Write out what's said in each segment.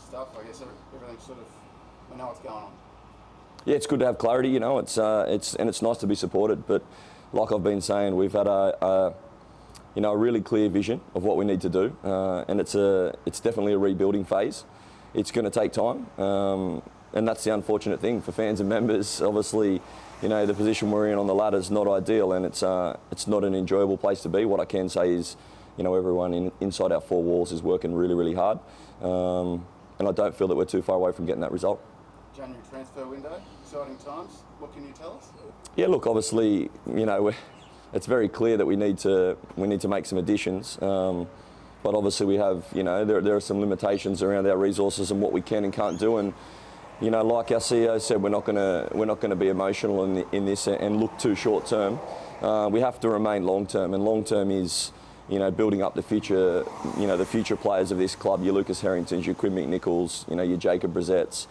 stuff. I guess everything's sort of, we know what's going on. Yeah, it's good to have clarity. You know, it's nice to be supported. But like I've been saying, we've had a really clear vision of what we need to do, and it's definitely a rebuilding phase. It's going to take time, and that's the unfortunate thing for fans and members. Obviously, you know, the position we're in on the ladder is not ideal, and it's not an enjoyable place to be. What I can say is, you know, everyone inside our four walls is working really, really hard, and I don't feel that we're too far away from getting that result. January transfer window, exciting times. What can you tell us? Yeah, look, obviously, you know, it's very clear that we need to make some additions. But obviously we have, you know, there are some limitations around our resources and what we can and can't do. And, you know, like our CEO said, we're not going to be emotional in this and look too short term. We have to remain long term, and long term is, you know, building up the future players of this club. Your Lucas Harringtons, your Quinn McNichols, you know, your Jacob Brissett's,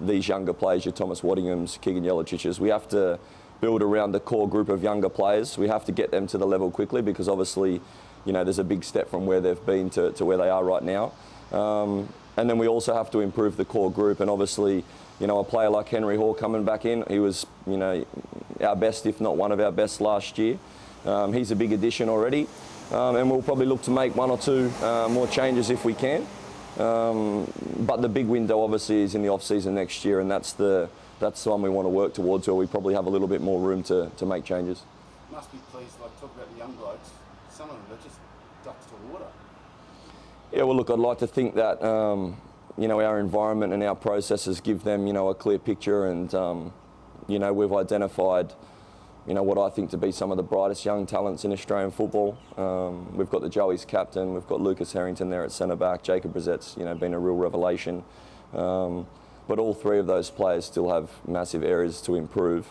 these younger players, your Thomas Waddinghams, Keegan Yelicich's. We have to build around the core group of younger players. We have to get them to the level quickly, because obviously, you know, there's a big step from where they've been to where they are right now. And then we also have to improve the core group. And obviously, you know, a player like Henry Hall coming back in, he was, you know, our best, if not one of our best last year. He's a big addition already. And we'll probably look to make one or two more changes if we can. But the big window obviously is in the off-season next year, and that's the one we want to work towards, where we probably have a little bit more room to make changes. Must be pleased, like, talk about the young blokes. Some of them are just ducks to water. Yeah, well, look, I'd like to think that, you know, our environment and our processes give them, you know, a clear picture, and, you know, we've identified, you know, what I think to be some of the brightest young talents in Australian football. We've got the Joey's captain, we've got Lucas Harrington there at centre-back, Jacob Brissett's, you know, been a real revelation. But all three of those players still have massive areas to improve.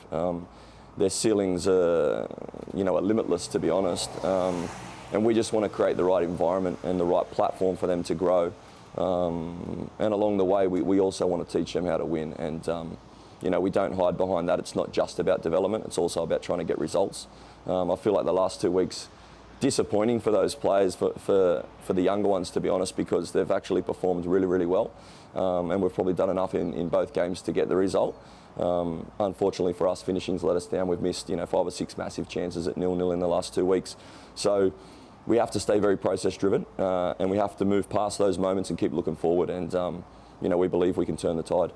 Their ceilings are, you know, are limitless, to be honest. And we just want to create the right environment and the right platform for them to grow. And along the way, we also want to teach them how to win. And, you know, we don't hide behind that. It's not just about development. It's also about trying to get results. I feel like the last 2 weeks, disappointing for those players, for the younger ones, to be honest, because they've actually performed really, really well. And we've probably done enough in both games to get the result. Unfortunately for us, finishing's let us down. We've missed, you know, 5 or 6 massive chances at 0-0 in the last 2 weeks. So we have to stay very process driven, and we have to move past those moments and keep looking forward. And, you know, we believe we can turn the tide.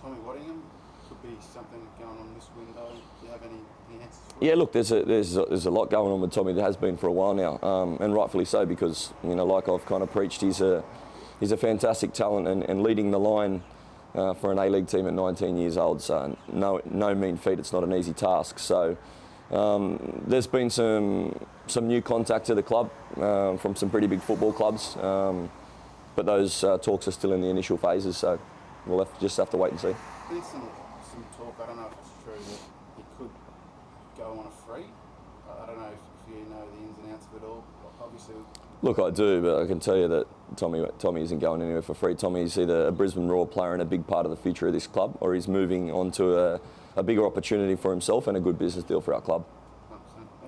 Tommy Waddingham could be something going on this window. Do you have any answers for Yeah, look, there's a lot going on with Tommy. There has been for a while now, and rightfully so, because, you know, like I've kind of preached, he's a fantastic talent, and leading the line for an A-League team at 19 years old, so no mean feat. It's not an easy task. So there's been some new contact to the club from some pretty big football clubs, but those talks are still in the initial phases, so we'll just have to wait and see. There's some talk, I don't know if it's true, that he could go on a free. I don't know if you know the ins and outs of it all. Obviously. Look, I do, but I can tell you that Tommy isn't going anywhere for free. Tommy's either a Brisbane Roar player and a big part of the future of this club, or he's moving on to a bigger opportunity for himself and a good business deal for our club. 100%.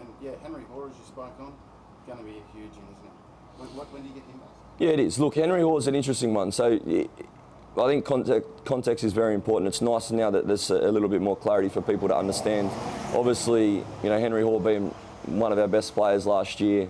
And yeah, Henry Hoare, as you spoke on, going to be a huge in, isn't it? When do you get him back? Yeah, it is. Look, Henry Hoare is an interesting one. So I think context is very important. It's nice now that there's a little bit more clarity for people to understand. Obviously, you know, Henry Hoare being one of our best players last year.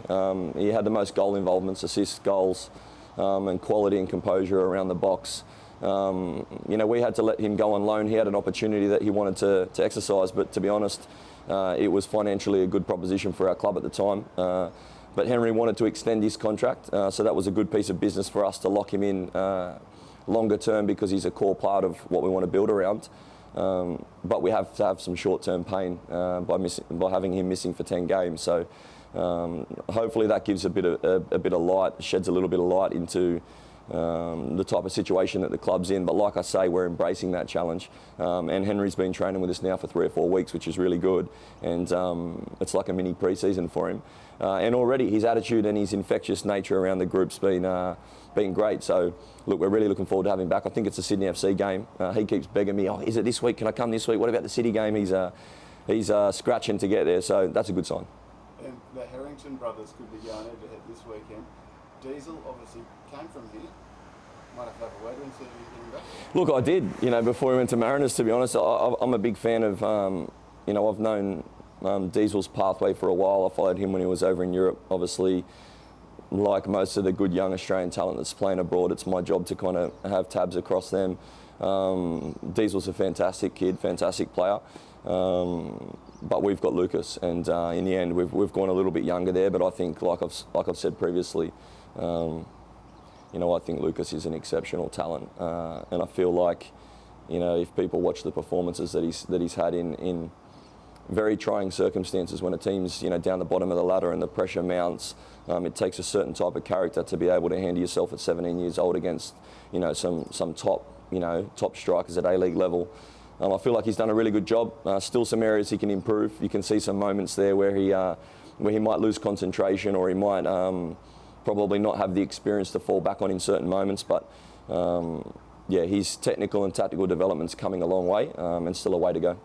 He had the most goal involvements, assists, goals, and quality and composure around the box. You know, we had to let him go on loan. He had an opportunity that he wanted to exercise, but to be honest, it was financially a good proposition for our club at the time. But Henry wanted to extend his contract, so that was a good piece of business for us to lock him in longer term, because he's a core part of what we want to build around. But we have to have some short-term pain by having him missing for 10 games. So hopefully that gives a bit of light, sheds a little bit of light into the type of situation that the club's in. But like I say, we're embracing that challenge. And Henry's been training with us now for 3 or 4 weeks, which is really good. And it's like a mini pre-season for him. And already his attitude and his infectious nature around the group's been great. So look, we're really looking forward to having him back. I think it's a Sydney FC game. He keeps begging me, oh, is it this week? Can I come this week? What about the City game? He's scratching to get there, so that's a good sign. And the Harrington brothers could be going head to head this weekend. Diesel obviously came from here. might have to have a word with him, see if he can get him back. Look, I did, you know, before we went to Mariners, to be honest. I'm a big fan of, you know, I've known Diesel's pathway for a while. I followed him when he was over in Europe. Obviously, like most of the good young Australian talent that's playing abroad, it's my job to kind of have tabs across them. Diesel's a fantastic kid, fantastic player. But we've got Lucas, and in the end, we've gone a little bit younger there. But I think, like I've said previously, you know, I think Lucas is an exceptional talent, and I feel like, you know, if people watch the performances that he's had in very trying circumstances, when a team's, you know, down the bottom of the ladder and the pressure mounts, it takes a certain type of character to be able to handle yourself at 17 years old against, you know, some top strikers at A-League level. I feel like he's done a really good job. Still some areas he can improve. You can see some moments there where he might lose concentration, or he might probably not have the experience to fall back on in certain moments. But yeah, his technical and tactical development's coming a long way, and still a way to go.